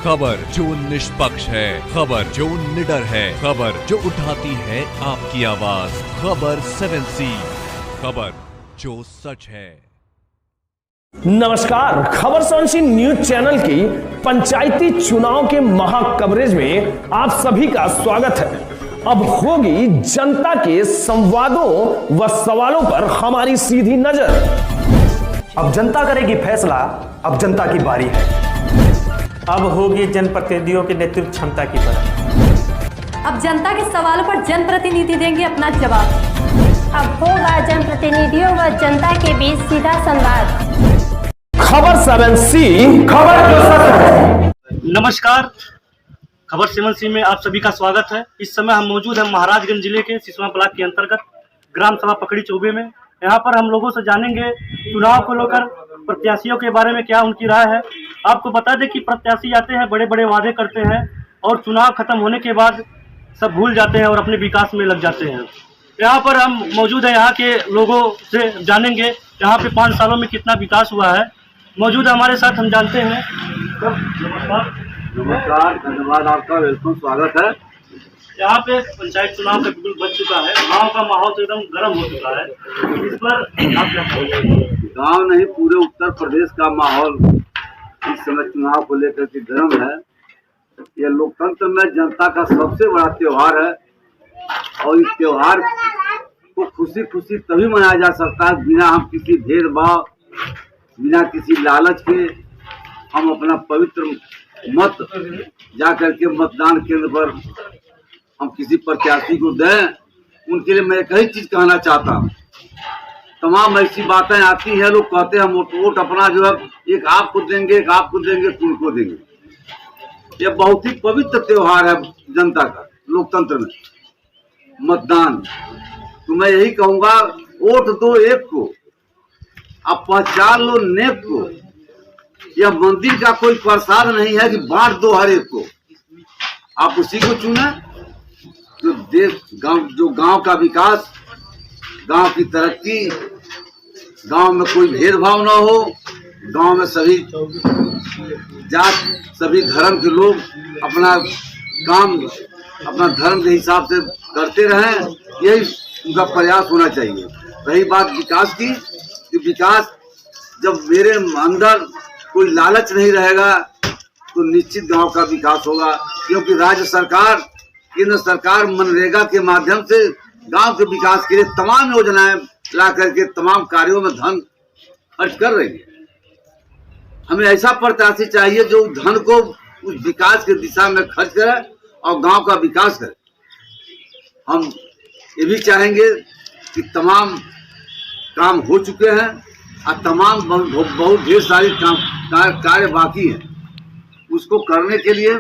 खबर जो निष्पक्ष है, खबर जो निडर है, खबर जो उठाती है आपकी आवाज, खबर 7C, खबर जो सच है। नमस्कार, खबर 7C न्यूज चैनल की पंचायती चुनाव के महा कवरेज में आप सभी का स्वागत है। अब होगी जनता के संवादों व सवालों पर हमारी सीधी नजर। अब जनता करेगी फैसला, अब जनता की बारी है। अब होगी जनप्रतिनिधियों की नेतृत्व क्षमता की परख। अब जनता के सवालों पर जनप्रतिनिधि देंगे अपना जवाब। अब होगा जनप्रतिनिधियों व जनता के बीच सीधा संवाद। खबर 7C, खबर जो सच है। नमस्कार, खबर 7C में आप सभी का स्वागत है। इस समय हम मौजूद हैं महाराजगंज जिले के सिसवा ब्लॉक के अंतर्गत ग्राम सभा पकड़ी चौबे में। यहाँ पर हम लोगों से जानेंगे चुनाव को लेकर प्रत्याशियों के बारे में क्या उनकी राय है। आपको बता दें कि प्रत्याशी आते हैं, बड़े बड़े वादे करते हैं और चुनाव खत्म होने के बाद सब भूल जाते हैं और अपने विकास में लग जाते हैं। यहाँ पर हम मौजूद हैं, यहाँ के लोगों से जानेंगे यहाँ पे 5 सालों में कितना विकास हुआ है। मौजूद हमारे साथ, हम जानते हैं। नमस्कार, धन्यवाद आपका, वेलकम, स्वागत है। यहाँ पे पंचायत चुनाव का बिल्कुल बच चुका है, गांव का माहौल तो एकदम गर्म हो चुका है। इस पर आप क्या कहेंगे? गांव नहीं, पूरे उत्तर प्रदेश का माहौल इस समय चुनाव को लेकर के गर्म है। यह लोकतंत्र में जनता का सबसे बड़ा त्योहार है और इस त्योहार को खुशी खुशी तभी मनाया जा सकता है बिना हम किसी भेदभाव, बिना किसी लालच के। हम अपना पवित्र मत जा करके मतदान केंद्र पर हम किसी प्रत्याशी को दें। उनके लिए मैं एक ही चीज कहना चाहता हूँ। तमाम ऐसी बातें आती हैं, लोग कहते हैं हम वोट अपना जो है एक आपको देंगे, एक आपको देंगे, तुमको देंगे। यह बहुत ही पवित्र त्योहार है जनता का, लोकतंत्र में मतदान। तो मैं यही कहूँगा, वोट दो एक को, आप पहचान लो नेक को। यह मंदिर का कोई प्रसाद नहीं है कि बांट दो हर एक को। आप उसी को चुने जो देश जो गांव का विकास, गांव की तरक्की, गांव में कोई भेदभाव न हो, गांव में सभी जात, सभी धर्म के लोग अपना काम अपना धर्म के हिसाब से करते रहें, यही उनका प्रयास होना चाहिए। रही बात विकास की, कि विकास जब मेरे अंदर कोई लालच नहीं रहेगा तो निश्चित गांव का विकास होगा। क्योंकि राज्य सरकार, केंद्र सरकार मनरेगा के माध्यम से गांव के विकास के लिए तमाम योजनाएं ला करके तमाम कार्यों में धन खर्च कर रही है। हमें ऐसा प्रत्याशी चाहिए जो धन को उस विकास के दिशा में खर्च करे और गांव का विकास करे। हम ये भी चाहेंगे कि तमाम काम हो चुके हैं और तमाम बहुत ढेर सारी कार्य बाकी हैं। उसको करने के लिए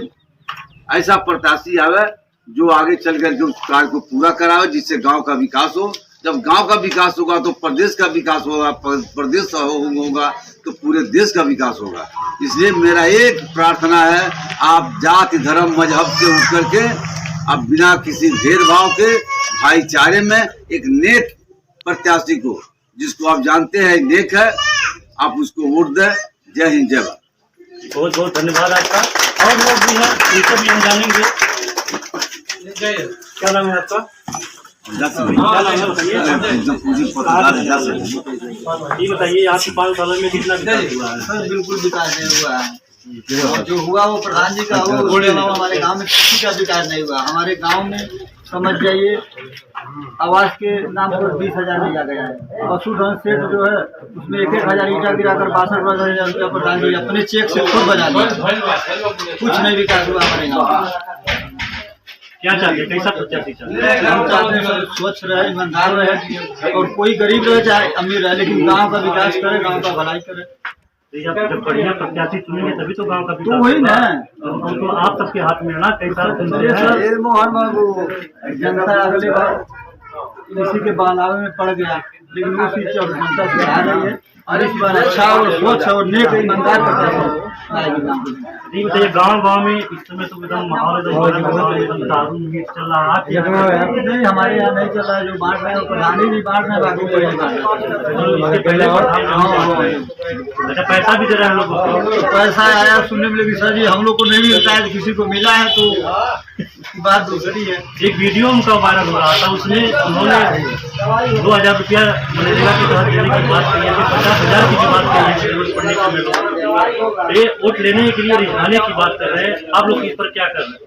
ऐसा प्रत्याशी आवे जो आगे चल करके उस कार्य को पूरा करावे, जिससे गांव का विकास हो। जब गांव का विकास होगा तो प्रदेश का विकास होगा, प्रदेश होगा तो पूरे देश का विकास होगा। इसलिए मेरा एक प्रार्थना है, आप जाति धर्म मजहब से उठ करके अब बिना किसी भेदभाव के भाईचारे में एक नेक प्रत्याशी को, जिसको आप जानते हैं नेक है, आप उसको वोट दें। जय हिंद, जय भारत। बहुत बहुत धन्यवाद आपका। और लोग भी हैं, उनसे भी हम जानेंगे। क्या नाम है आपका? ये बताइए, यहाँ 5 सालों में कितना विकास हुआ है? सर बिल्कुल विकास नहीं हुआ है। जो हुआ वो प्रधान जी का हुआ, उसके अलावा हमारे गांव में किसी का विकास नहीं हुआ। हमारे गांव में समझ जाइए आवास के नाम पर 20,000 दिया गया है। पशुधन सेठ जो है उसमें 1,000 ईटा गिराकर 62,000 रुपया प्रधान जी अपने चेक से खुद बजा लिया। कुछ नहीं विकास हुआ हमारे गाँव में। क्या चाहिए, कैसा प्रत्याशी चाहिए? हम चाहते हैं स्वच्छ रहे, ईमानदार रहे और कोई गरीब रहे चाहे अमीर रहे, लेकिन गांव का विकास करे, गांव का भलाई करे। जब बढ़िया प्रत्याशी चुनेंगे तभी तो गांव का विकास तो वही ना, तो आप सबके हाथ में ना। कैसा मोहन बाबू जनता अगले बार किसी के बहलावे में पड़ गया, लेकिन वो चीज अब जनता से आ रही है और इस बार अच्छा और स्वच्छ और नेक ईमानदार बताइए गाँव में इस समय तो एकदम माहौल एकदम दारू मीट चल रहा है। नहीं, हमारे यहाँ नहीं चल रहा है। जो बांट रहे हैं प्रधानी भी बांट रहे हैं, बाकी कोई नहीं बांट रहा। अच्छा पैसा भी दे रहे हैं हम लोग को? पैसा आया सुनने में, लेकिन सर जी हम लोग को नहीं मिलता है, किसी को मिला है तो बात दूसरी है। एक वीडियो उनका वायरल हो रहा था, उसमें उन्होंने 2000 रुपया मनरेगा के तहत देने की बात कही है, 50,000 की बात कही है जरूरत पड़ने की। ये वोट लेने के लिए रिझाने की बात कर रहे हैं, आप लोग इस पर क्या कर रहे हैं?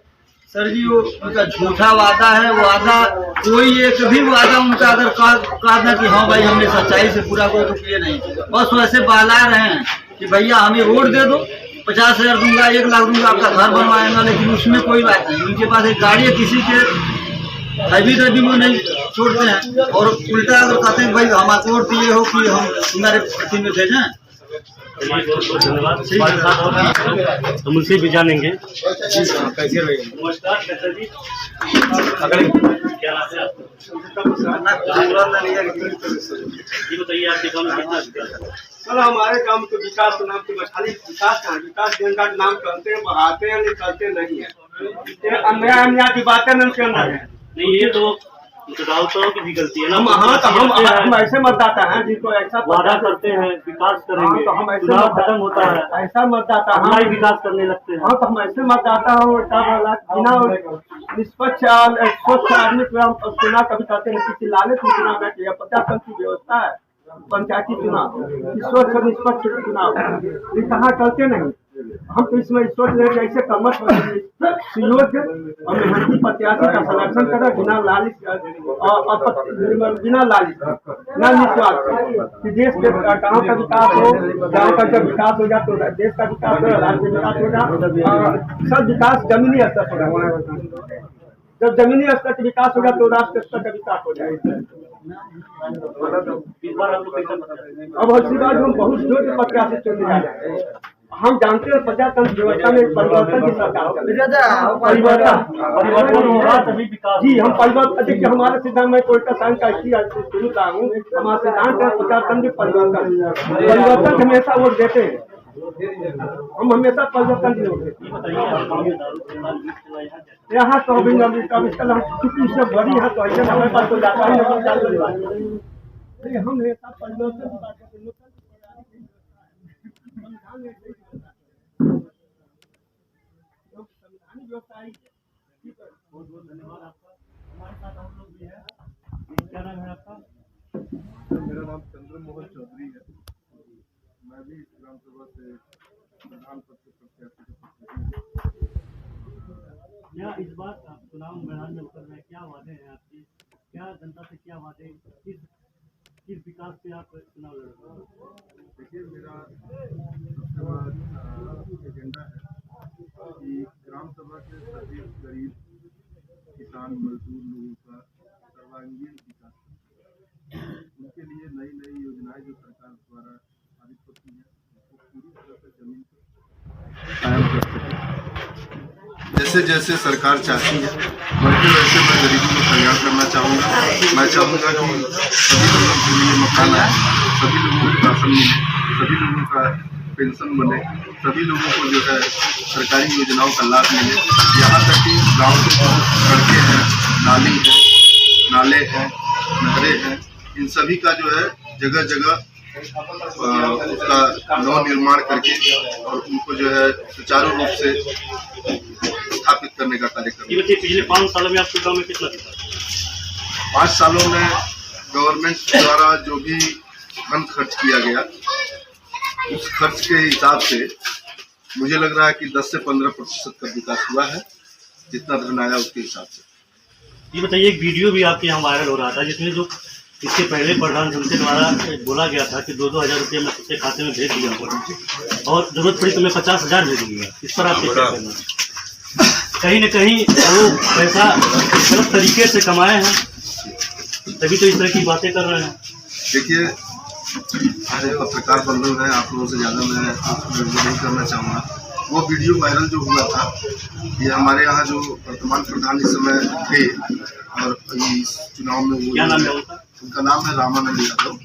सर जी वो उनका झूठा वादा है। वादा कोई एक भी वादा उनका अगर कहा था कि हाँ भाई हमने सच्चाई से पूरा कोई तो किए नहीं, बस वैसे बहला रहे हैं कि भैया हमें वोट दे दो, 50,000 दूंगा, 1 लाख दूंगा, आपका घर बनवाएंगा। लेकिन उसमें कोई बात नहीं, उनके पास एक गाड़ी है, किसी के हैवी में नहीं छोड़ते हैं और उल्टा अगर कहते हैं भाई हम आपको वोट दिए हो कि हम तुम्हारे पार्टी में भेजें। धन्यवाद। हमारे साथ और हम उनसे भी जानेंगे। कैसे रहे? नमस्कार कैसे जी? क्या नाम है आपका? ये बताइए आपके गाँव में कितना सर? हमारे गांव में तो विकास नाम के खाली विकास कहाँ, विकास जनता के नाम करते हैं, बढ़ाते हैं, करते नहीं है। अन्याय की बातें उनके अंदर है। नहीं, ये तो चुनाव की भी गलती है ना। हाँ तो हम ऐसे मतदाता हैं जिनको ऐसा वादा करते हैं विकास करेंगे, तो हम ऐसे चुनाव खत्म होता है, ऐसा मतदाता हमारा ही विकास करने लगते हैं। हाँ तो हम ऐसे मतदाता हूँ बिना निष्पक्ष स्वच्छ आदमी को चुनाव कभी कहते हैं, किसी लालच में चुनाव नहीं किया। 50 की व्यवस्था है पंचायती चुनाव, स्वच्छ और निष्पक्ष चुनाव ये कहाँ करते नहीं। हम तो इसमें सोच रहे थे ऐसे कमत सुयोग्य और मेहनती प्रत्याशी का संरक्षण करें बिना लालच बिना निस्वार्थ कि देश के गाँव का विकास हो। गाँव का जब विकास हो जाए तो देश का विकास हो, राज्य विकास हो जाए, सब विकास जमीनी स्तर पर होगा। जब जमीनी स्तर का विकास होगा तो राष्ट्र स्तर का विकास हो जाएगा। इस बार आप लोग कैसा अब हर बात हम बहुत जोर प्रत्याशी चुन रहे हैं। हम जानते हैं प्रजातंत्र व्यवस्था में परिवर्तन की सरकार परिवर्तन होगा तभी विकास। जी हम परिवर्तन देखिए, हमारे सिद्धांत में कोई साइंस का शुरू का हूँ। हमारा सिद्धांत है प्रजातंत्र परिवर्तन हमेशा वोट देते हैं, हम हमेशा परिवर्तन की वोट देते हैं। यहाँ तो चूंकि इससे बड़ी है तो ऐसे हमारे पास तो जाता ही नहीं। हम हमेशा परिवर्तन की बात करते हैं। बहुत बहुत धन्यवाद आपका। हमारे साथ हम लोग भी हैं। क्या नाम है आपका? मेरा नाम चंद्रमोहन चौधरी है। मैं भी ग्राम सभा से प्रधान पद के प्रत्याशी। इस बार चुनाव मैदान में उतर रहे, क्या वादे हैं आपकी? क्या जनता से क्या वादे, किस विकास पे आप चुनाव लड़ रहे हो? देखिए मेरा सबसे बड़ा एजेंडा है कि ग्राम सभा के सभी गरीब किसान मजदूर लोगों का सर्वांगीण विकास, उनके लिए नई नई योजनाएं जो सरकार द्वारा पारित होती हैं वो पूरी तरह से जमीन पर कायम कर सके। जैसे जैसे सरकार चाहती है वैसे वैसे मैं गरीबों को कल्याण करना चाहूँगा। मैं चाहूँगा कि सभी लोगों के लिए मकान आए, सभी लोगों को राशन मिले, सभी लोगों का पेंशन बने, सभी लोगों को जो है सरकारी योजनाओं का लाभ मिले। यहाँ तक कि गाँव के जो सड़कें हैं, नाले हैं, नहरें हैं, इन सभी का जो है जगह जगह उसका नव निर्माण करके और उनको जो है सुचारू रूप से स्थापित करने का कार्य करना। पिछले 5 सालों में आपके गाँव में कितना दिखा? 5 सालों में गवर्नमेंट द्वारा जो भी धन खर्च किया गया उस खर्च के हिसाब से मुझे लग रहा है कि 10 से 15% का विकास हुआ है, जितना धन आया उसके हिसाब से। ये बताइए, एक वीडियो भी आपके यहाँ वायरल हो रहा था जिसमें जो इसके पहले प्रधानमंत्री द्वारा बोला गया था कि 2-2 हज़ार रुपये मैं सबके खाते में भेज दिया और जरूरत पड़ी तो मैं 50,000 भेज दूंगा। इस पर आप क्या कहना? कहीं न कहीं वो पैसा गलत तरीके से कमाए हैं, तभी तो इस तरह की बातें कर रहे हैं। देखिए अरे पत्रकार बंधु हैं, आप लोगों से ज़्यादा मैं नहीं करना चाहूँगा। वो वीडियो वायरल जो हुआ था, ये हमारे यहाँ जो वर्तमान प्रधान इस समय थे और इस चुनाव में वो, क्या नाम है उनका नाम है रामानंद यादव,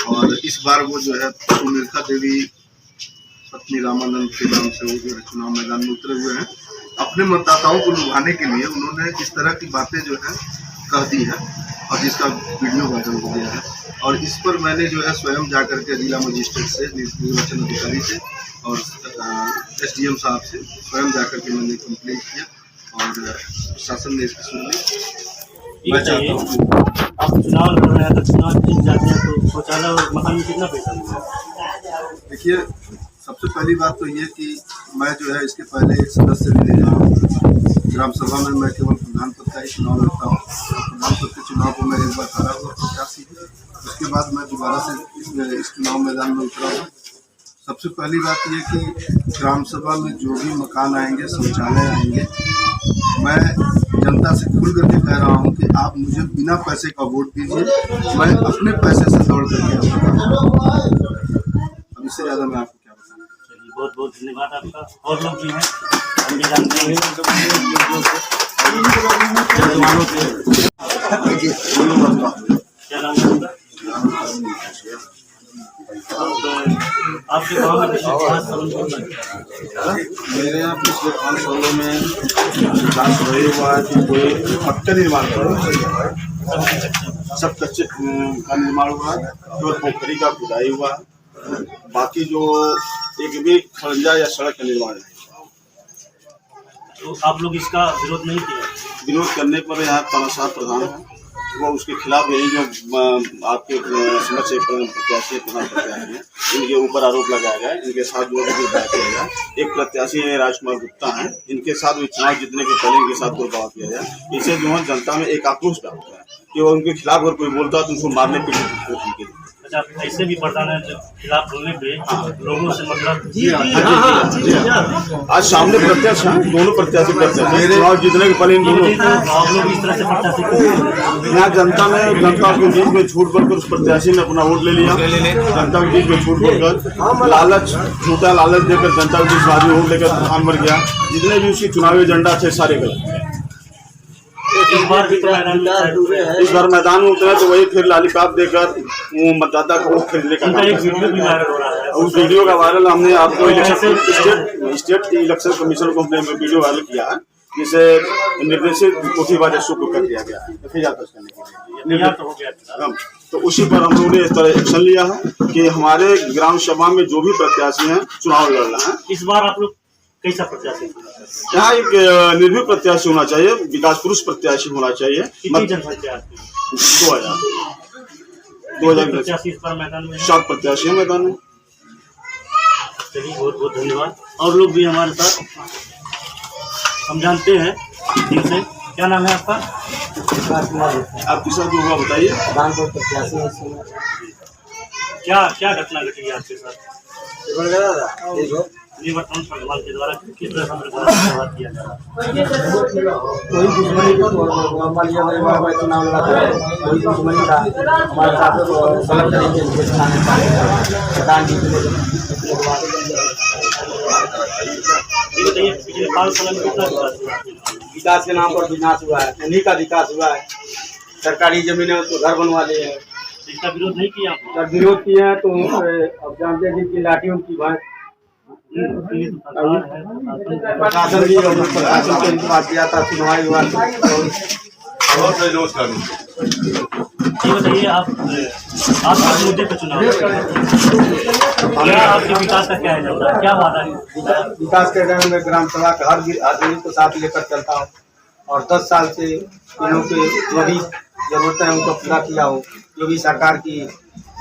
और इस बार वो जो है सुमेलिका देवी पत्नी रामानंद के नाम से वो जो है चुनाव मैदान में उतरे हुए हैं। अपने मतदाताओं को लुभाने के लिए उन्होंने इस तरह की बातें जो है कह दी है और जिसका वीडियो वायरल हो गया है। और इस पर मैंने जो है स्वयं जाकर के जिला मजिस्ट्रेट से, निर्वाचन अधिकारी से और SDM साहब से स्वयं जाकर के मैंने कंप्लेंट किया और प्रशासन ने इसकी सुन ली। मैं चाहता हूँ आप चुनाव लड़ रहे हैं तो चुनाव जीत जाते हैं तो शौचालय और मकान में कितना पैसा मिलेगा? देखिए, सबसे पहली बात तो ये कि मैं जो है इसके पहले एक सदस्य भी रहा हूँ। ग्राम सभा में मैं केवल प्रधान पद का ही चुनाव लड़ता हूँ। प्रधान पद के चुनाव को मैं एक बार हारा हुआ प्रत्याशी हूँ। उसके बाद मैं दोबारा से इस चुनाव मैदान में उतरा हूँ। सबसे पहली बात ये कि ग्राम सभा में जो भी मकान आएंगे, शौचालय आएंगे, मैं जनता से खुल करके कह रहा हूँ कि आप मुझे बिना पैसे का वोट दीजिए, मैं अपने पैसे से दौड़ करके आऊँगा। अब इससे ज़्यादा मैं आपको क्या बताऊँ। चलिए, बहुत बहुत धन्यवाद आपका। और लोग भी हैं, हम भी जानते हैं क्या नाम है उनका? आपके गाँव में मेरे यहाँ पिछले 5 सालों में विकास वही हुआ है कि कोई पक्का निर्माण कर सब कच्चे का निर्माण हुआ है, केवल पोखरी का खुदाई हुआ है, बाकी जो एक भी खंजा या सड़क का निर्माण है। तो आप लोग इसका विरोध नहीं किया? विरोध करने पर यहाँ तानाशाह प्रधान है, वो उसके खिलाफ यही जो आपके समझ से प्रत्याशी प्रधान प्रत्याशी हैं, इनके ऊपर आरोप लगाया गया। इनके साथ जो भी किया गया, एक प्रत्याशी राजकुमार गुप्ता हैं, इनके साथ भी चुनाव जीतने के पहले इनके साथ दुर्भाव किया गया। इससे जो है जनता में एक आक्रोश डालता है कि वो उनके खिलाफ अगर कोई बोलता है तो उसको मारने पीटने की कोशिश की। अच्छा, ऐसे भी प्रधान है जो खिलाफ बोलने पे लोगों से मतलब आज सामने प्रत्याशी हैं, दोनों प्रत्याशी चुनाव जीतने के पहले इन दोनों आप लोग इस तरह से प्रत्याशी यहाँ जनता के बीच में छूट बढ़कर उस प्रत्याशी ने अपना वोट ले लिया। जनता के बीच में छूट बढ़कर लालच, झूठा लालच देकर जनता के बीच आदमी वोट लेकर प्रधान बन गया। जितने भी उसकी चुनावी एजेंडा थे सारे गलत। इस बार मैदान में उतरे तो वही फिर लॉलीपॉप देकर वो मतदाता को खरीदने का एक वीडियो भी वायरल हो रहा है। उस वीडियो का वायरल हमने आपको स्टेट इलेक्शन कमीशन को वीडियो वायरल किया है, जिसे निर्देशित कोठीबाज को कर दिया गया है एफआईआर दर्ज करने के लिए। तो उसी पर हम लोगों ने इस तरह एक्शन लिया है कि हमारे ग्राम सभा में जो भी प्रत्याशी हैं चुनाव लड़ रहे हैं। इस बार आप लोग कैसा प्रत्याशी? यहाँ एक निर्भीक प्रत्याशी होना चाहिए, विकास पुरुष प्रत्याशी होना चाहिए। कितनी जनसंख्या? 2000 प्रत्याशी इस बार मैदान में? 7 प्रत्याशी है मैदान में। चलिए, बहुत बहुत धन्यवाद। और लोग भी हमारे साथ, हम जानते हैं इनसे। क्या नाम है आपका? आपके साथ जो हुआ बताइए। क्या क्या घटना घटी है आपके साथ? निवर्तमान प्रधान के द्वारा किस तरह से व्यवहार किया जा रहा है? कोई दुश्मनी चुनाव लड़ा था, कोई दुश्मनी था हमारे साथ गलत तरीके से प्रधान जी पिछले 5 साल में कितना विकास के नाम पर विनाश हुआ है, नहीं का विकास हुआ है। सरकारी जमीनें उसको घर बनवा लिए हैं। इसका विरोध नहीं किया? जब विरोध किए हैं तो अब जानते हैं कि लाठी उनकी भाई प्रशासन भी प्रशासन के पास गया था, सुनवाई हुआ। ये बताइए, आप किस मुद्दे पर चुनाव क्या आपके विकास का क्या है, क्या वादा है? विकास के टाइम में ग्राम सभा का हर आदमी को साथ लेकर चलता हूँ और 10 साल से इन्हों के जो भी जरूरतें हैं उनको पूरा किया हो। जो भी सरकार की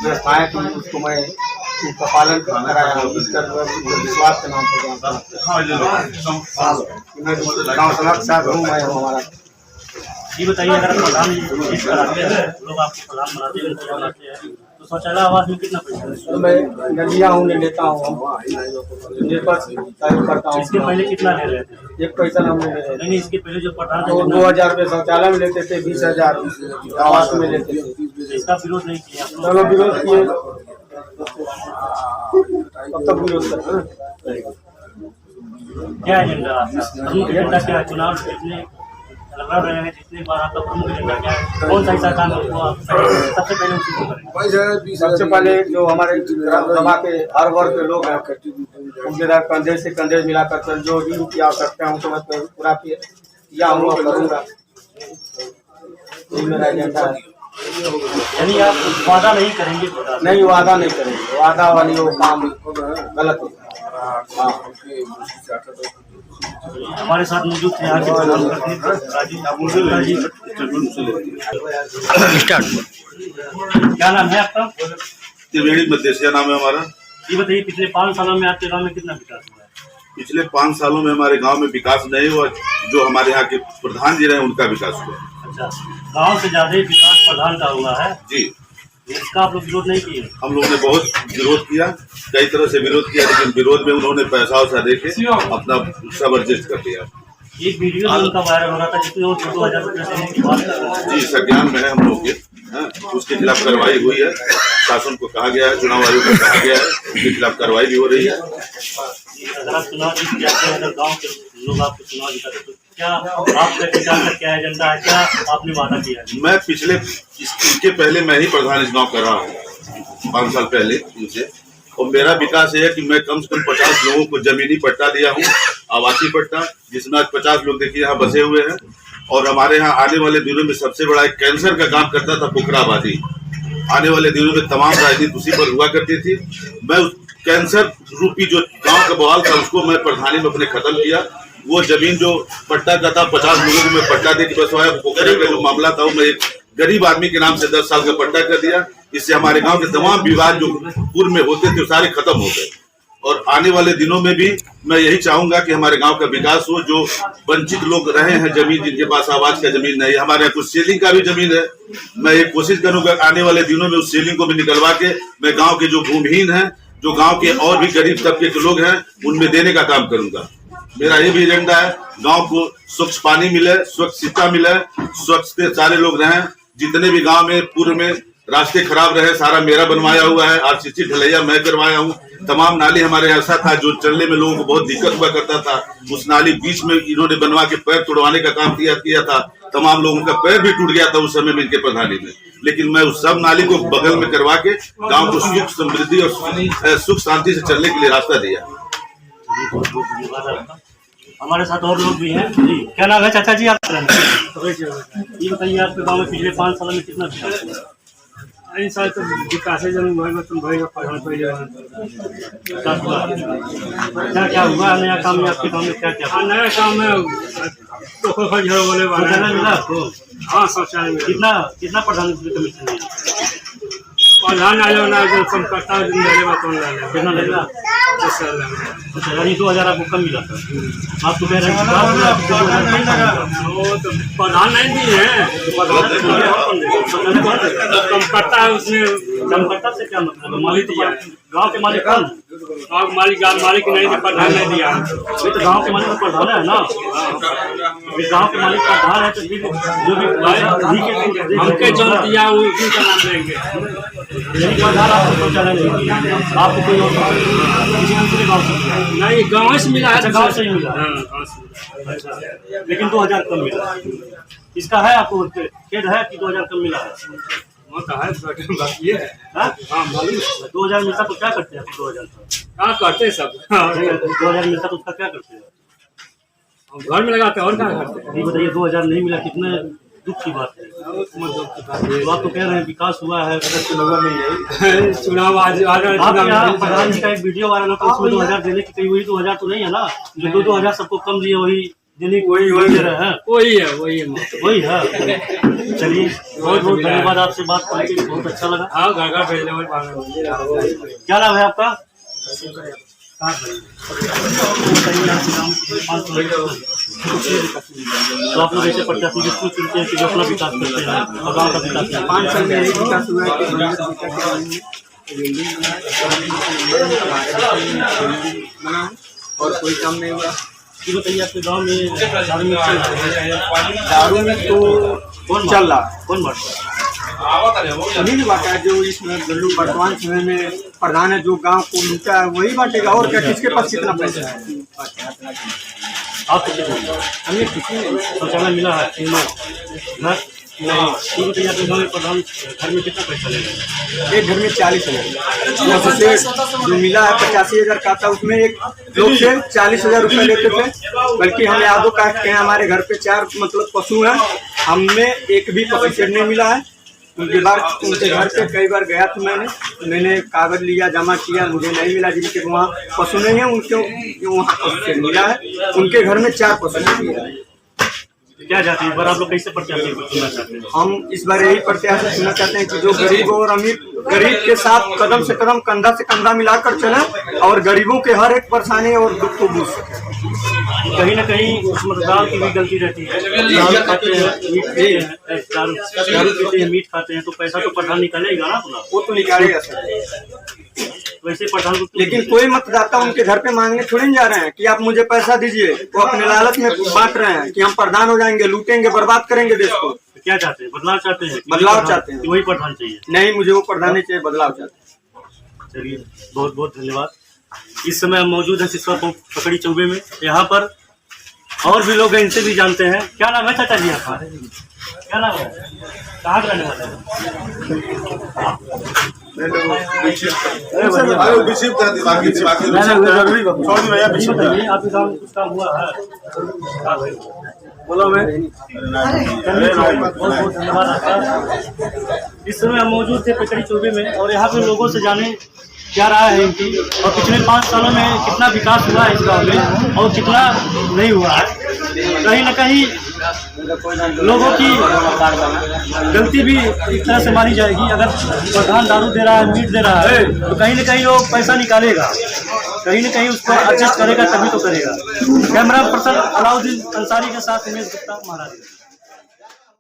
व्यवस्थाएं थी उसको मैं उसका पालन कराया हूँ। इसका विश्वास के नाम पर गाँव सभा के साथ हूँ मैं। हमारा ये बताइए, अगर प्रधान कराते हैं लोग, आपको प्रधान बनाते हैं तो शौचालय आवास में कितना पैसा? मैं गलिया हूँ, ले लेता हूँ, करता हूँ। इसके पहले कितना ले रहे थे? 1 पैसा हम ले रहे नहीं, इसके पहले जो प्रधान 2000 रुपये शौचालय में लेते थे, 20,000 आवास में लेते थे। इसका विरोध नहीं किया? चलो विरोध किए, तब तक विरोध करते हैं। क्या एजेंडा आपका? प्रमुख एजेंडा क्या है? चुनाव जितने लड़ रहे हैं, जितने बार आपका प्रमुख एजेंडा क्या है? कौन सा ऐसा काम आपको सबसे पहले उसी को करें? सबसे पहले जो हमारे ग्राम सभा के हर वर्ग के लोग हैं उनके कंधे से कंधे मिलाकर जो भी उनकी आवश्यकता है उनको मैं पूरा किया हूँ और करूँगा। मेरा एजेंडा है। यानी आप वादा नहीं करेंगे? नहीं, वादा नहीं करेंगे। वादा वाली वो काम गलत होता है। हमारे साथ मौजूद थे यहाँ के राजीव। क्या नाम है आपका? त्रिवेणी मदेशिया नाम है हमारा। ये बताइए, पिछले 5 सालों में आपके गांव में कितना विकास हुआ है? पिछले 5 सालों में हमारे गांव में विकास नहीं हुआ, जो हमारे यहाँ के प्रधान जी रहे उनका विकास हुआ। अच्छा, गांव से ज्यादा विकास प्रधान का हुआ है जी। इसका आप लोग विरोध नहीं किए? हम लोगों ने बहुत विरोध किया, कई तरह से विरोध किया, लेकिन विरोध में उन्होंने पैसा वैसा दे के अपना सब एडजस्ट कर दिया। एक वीडियो उनका वायरल हो रहा था जिसमें वो 2000 रुपये देने की बात कर रहे हैं। जी, संज्ञान में है हम लोग के। उसके खिलाफ कार्रवाई हुई है, शासन को कहा गया है, चुनाव आयोग को कहा गया है, उसके खिलाफ कार्रवाई भी हो रही है। अगर आप चुनाव जीत जाते हैं, अगर गाँव के लोग आपको चुनाव जिताते तो क्या आपका विकास का क्या एजेंडा है, क्या आपने वादा किया है? मैं इसके पहले मैं ही प्रधान इस गाँव कर रहा हूँ 5 साल पहले इनसे, और मेरा विकास ये है कि मैं कम से कम 50 लोगों को जमीनी पट्टा दिया हूँ, आवासीय पट्टा, जिसमें आज 50 लोग देखिए यहाँ बसे हुए हैं। और हमारे यहाँ आने वाले दिनों में सबसे बड़ा एक कैंसर का काम करता था पोखरा आबादी। आने वाले दिनों में तमाम राजनीति उसी पर हुआ करती थी। मैं उस कैंसर रूपी जो गांव का बवाल था उसको मैं प्रधानी में अपने खत्म किया। वो जमीन जो पट्टा का था 50 लोगों को मैं पट्टा दे के बसवाया। पोखरे का जो मामला था वो मैं एक गरीब आदमी के नाम से 10 साल का पट्टा कर दिया। इससे हमारे गांव के तमाम विवाद जो पूर्व में होते थे सारे खत्म हो गए। और आने वाले दिनों में भी मैं यही चाहूंगा कि हमारे गांव का विकास हो। जो वंचित लोग रहे हैं जमीन, जिनके पास आवाज का जमीन नहीं, हमारे यहाँ कुछ सेलिंग का भी जमीन है। मैं ये कोशिश करूंगा आने वाले दिनों में उस सेलिंग को भी निकलवा के मैं गांव के जो भूमिहीन हैं, जो गांव के और भी गरीब तबके के लोग हैं, उनमें देने का काम करूंगा। मेरा ये भी एजेंडा है, गांव को स्वच्छ पानी मिले, स्वच्छ शिक्षा मिले, स्वच्छ से सारे लोग रहें। जितने भी गांव में पूर्व में रास्ते खराब रहे सारा मेरा बनवाया हुआ है। आरसीसी ढलैया मैं करवाया हूँ। तमाम नाली हमारे ऐसा था जो चलने में लोगों को बहुत दिक्कत हुआ करता था, उस नाली बीच में इन्होंने बनवा के पैर तोड़वाने का काम किया था। तमाम लोगों का पैर भी टूट गया था उस समय में इनके प्रधानी में। लेकिन मैं उस सब नाली को बगल में करवा के गाँव को सुख समृद्धि और सुख शांति से चलने के लिए रास्ता दिया। हमारे साथ और लोग भी हैं जी। क्या नाम है चाचा जी आपका? ये बताइए, आपके गांव में पिछले 5 सालों में कितना विकास हुआ? ऐसा तो विकास है जमीन भाई तुम भाई क्या क्या हुआ नया काम में आपके गाँव में? क्या क्या नया काम है? तो बोले मिला आपको? हाँ, शौचालय में। कितना प्रधानमंत्री कमीशन मिला? प्रधान आयोजन संपर्कता कितना लगेगा? अच्छा, यानी 2000 आपको कम मिला था। आपको कह रहे हैं प्रधान नहीं दिए हैं, कम करता है उसमें। कम करता से क्या मतलब? मालिक दिया, गाँव के मालिक कौन? गाँव के मालिक नहीं दिया, प्रधान नहीं दिया। तो गाँव के मालिक का प्रधान है ना? गाँव के मालिक प्रधान है तो फिर जो भी हमके जो दिया वो उसी का नाम लेंगे। प्रधान आपको शौचालय नहीं दिया, आपको कोई और दूसरे गाँव से दिया? नहीं, गाँव से मिला है। गाँव से ही मिला, लेकिन 2000 कम मिला। इसका है आपको खेद है कि 2000 कम मिला है? वो तो है, ये है। हाँ, मालूम 2000 मिलता तो क्या करते हैं? 2000 क्या करते सब? 2000 मिलता तो उसका क्या करते हैं? घर में लगाते हैं और क्या करते हैं? ये बताइए, 2000 नहीं मिला, कितने दुख की बात है। तो आप तो कह रहे हैं विकास हुआ है, चुनाव प्रधान जी का एक वीडियो वायरल होता है, उसमें 2000 देने की कही, वही 2000 तो नहीं है ना? जो 2000 सबको कम दिए वही देने की वही दे रहे हैं। वही है। चलिए, बहुत बहुत धन्यवाद, आपसे बात करके बहुत अच्छा लगा। हाँ, घर भेज दे। क्या नाम है आपका? तो आप लोग ऐसे प्रत्याशी जिसको चुनते हैं कि जो अपना विकास करते हैं और गाँव का विकास? 5 साल में यही विकास हुआ है और कोई काम नहीं हुआ। ये बताइए, आपके गाँव में दारू में तो कौन चल रहा? कौन बांटता? उन्हीं ने बांटा है जो इसमें वर्तमान समय में प्रधान है, जो गांव को लूटा है वही बांटेगा। और क्या, किसके पास कितना पैसा है? आप हमें किसी शौचालय मिला है घर नहीं 3 रुपया के घर प्रधान घर में कितना पैसा लेगा? एक घर में 40,000 जैसे जो मिला है 85,000 का था, उसमें एक लोग से 40,000 रुपये लेते थे। बल्कि हम यादव काटते हैं, हमारे घर पे 4 मतलब पशु हैं, हमें एक भी पशु शेड नहीं मिला है। उनके घर पे कई बार गया था मैंने कागज लिया, जमा किया, मुझे नहीं मिला। जिनके वहाँ पशु नहीं है उनके वहाँ पशु शेड मिला है। उनके घर में 4 पशु मिला है। क्या चाहते हैं इस बार आप लोग कैसे प्रत्याशी चुनना चाहते हैं? हम इस बार यही प्रत्याशी चुनना चाहते हैं कि जो गरीब और अमीर, गरीब के साथ कदम से कदम, कंधा से कंधा मिलाकर चले और गरीबों के हर एक परेशानी और दुख को बूझ सके। कहीं ना कहीं उस मतदार की भी गलती रहती है। दारू खाते हैं, मीट खाते हैं, दारू पीते हैं, मीट खाते हैं, तो पैसा तो प्रधान निकालेगा ना अपना। वो तो निकालेगा सर, वैसे प्रधान को लेकिन कोई मतदाता उनके घर पे मांगने थोड़ी नहीं जा रहे हैं कि आप मुझे पैसा दीजिए। वो अपने लालच में बांट रहे हैं कि हम प्रधान हो जाएंगे, लूटेंगे, बर्बाद करेंगे देश को। क्या चाहते हैं? बदलाव चाहते हैं? बदलाव चाहते हैं। वही प्रधान चाहिए? नहीं, मुझे वो प्रधान नहीं चाहिए, बदलाव चाहते हैं। चलिए, बहुत बहुत धन्यवाद। इस समय हम मौजूद हैं सिसवा पकड़ी चौबे में। यहाँ पर और भी लोग हैं, इनसे भी जानते हैं। क्या नाम है चाचा जी आपका? क्या नाम है? कहाँ रहने वाले हैं? आपके गाँव में कुछ काम हुआ है? बोलो मैं बहुत बहुत धन्यवाद आपका। इस समय हम मौजूद थे पकड़ी चौबे में और यहाँ पे लोगों से जाने क्या राय है इनकी, और पिछले 5 सालों में कितना विकास हुआ है इस गाँव में और कितना नहीं हुआ है। कहीं ना कहीं लोगों की गलती भी एक तरह से मानी जाएगी। अगर प्रधान दारू दे रहा है, मीट दे रहा है, तो कहीं ना कहीं वो पैसा निकालेगा, कहीं ना कहीं उसको एडजस्ट करेगा, तभी तो करेगा। कैमरा पर्सन अलाउद्दीन अंसारी के साथ उमेश गुप्ता, महाराज।